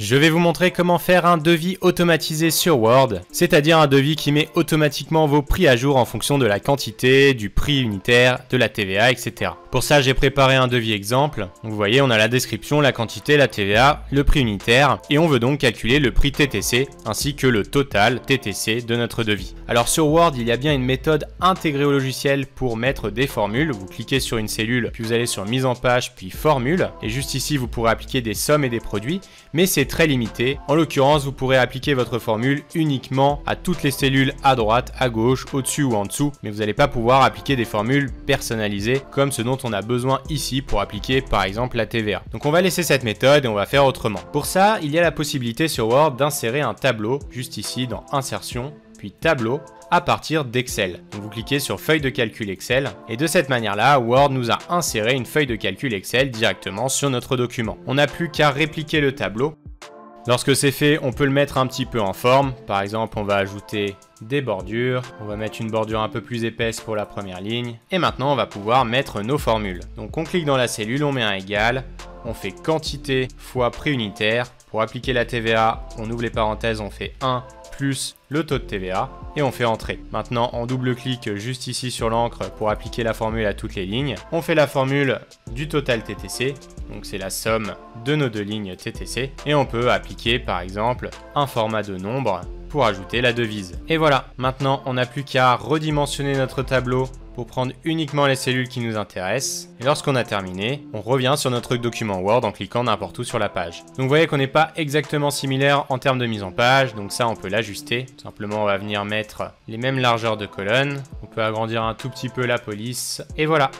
Je vais vous montrer comment faire un devis automatisé sur Word, c'est-à-dire un devis qui met automatiquement vos prix à jour en fonction de la quantité, du prix unitaire, de la TVA, etc. Pour ça, j'ai préparé un devis exemple. Vous voyez, on a la description, la quantité, la TVA, le prix unitaire, et on veut donc calculer le prix TTC, ainsi que le total TTC de notre devis. Alors sur Word, il y a bien une méthode intégrée au logiciel pour mettre des formules. Vous cliquez sur une cellule, puis vous allez sur mise en page, puis formule, et juste ici, vous pourrez appliquer des sommes et des produits, mais c'est très limité. En l'occurrence, vous pourrez appliquer votre formule uniquement à toutes les cellules à droite, à gauche, au-dessus ou en dessous, mais vous n'allez pas pouvoir appliquer des formules personnalisées comme ce dont on a besoin ici pour appliquer par exemple la TVA. Donc on va laisser cette méthode et on va faire autrement. Pour ça, il y a la possibilité sur Word d'insérer un tableau, juste ici dans Insertion, puis Tableau, à partir d'Excel. Vous cliquez sur Feuille de calcul Excel et de cette manière-là, Word nous a inséré une feuille de calcul Excel directement sur notre document. On n'a plus qu'à répliquer le tableau. Lorsque c'est fait, on peut le mettre un petit peu en forme. Par exemple, on va ajouter des bordures. On va mettre une bordure un peu plus épaisse pour la première ligne. Et maintenant, on va pouvoir mettre nos formules. Donc on clique dans la cellule, on met un égal. On fait quantité fois prix unitaire. Pour appliquer la TVA, on ouvre les parenthèses, on fait 1 plus le taux de TVA et on fait entrer. Maintenant, on double-clique juste ici sur l'encre pour appliquer la formule à toutes les lignes. On fait la formule du total TTC, donc c'est la somme de nos deux lignes TTC, et on peut appliquer par exemple un format de nombre pour ajouter la devise. Et voilà, maintenant on n'a plus qu'à redimensionner notre tableau pour prendre uniquement les cellules qui nous intéressent. Et lorsqu'on a terminé, on revient sur notre document Word en cliquant n'importe où sur la page. Donc vous voyez qu'on n'est pas exactement similaire en termes de mise en page, donc ça on peut l'ajuster. Tout simplement on va venir mettre les mêmes largeurs de colonnes, on peut agrandir un tout petit peu la police, et voilà.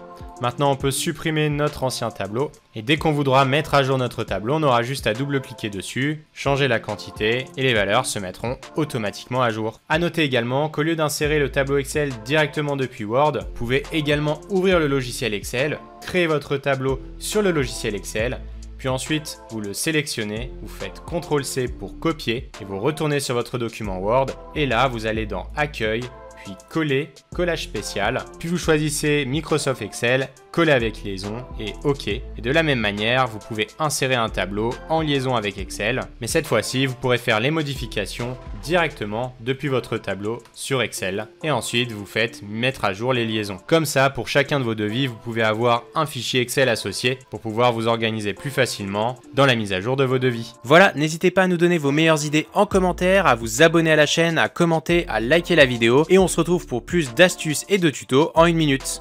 Maintenant on peut supprimer notre ancien tableau, et dès qu'on voudra mettre à jour notre tableau, on aura juste à double-cliquer dessus, changer la quantité, et les valeurs se mettront automatiquement à jour. A noter également qu'au lieu d'insérer le tableau Excel directement depuis Word, vous pouvez également ouvrir le logiciel Excel, créer votre tableau sur le logiciel Excel, puis ensuite vous le sélectionnez, vous faites CTRL-C pour copier, et vous retournez sur votre document Word, et là vous allez dans Accueil, puis coller, collage spécial, puis vous choisissez Microsoft Excel, coller avec liaison et OK. Et de la même manière, vous pouvez insérer un tableau en liaison avec Excel, mais cette fois-ci, vous pourrez faire les modifications directement depuis votre tableau sur Excel. Et ensuite, vous faites mettre à jour les liaisons. Comme ça, pour chacun de vos devis, vous pouvez avoir un fichier Excel associé pour pouvoir vous organiser plus facilement dans la mise à jour de vos devis. Voilà, n'hésitez pas à nous donner vos meilleures idées en commentaire, à vous abonner à la chaîne, à commenter, à liker la vidéo, et on se retrouve pour plus d'astuces et de tutos en 1 minute.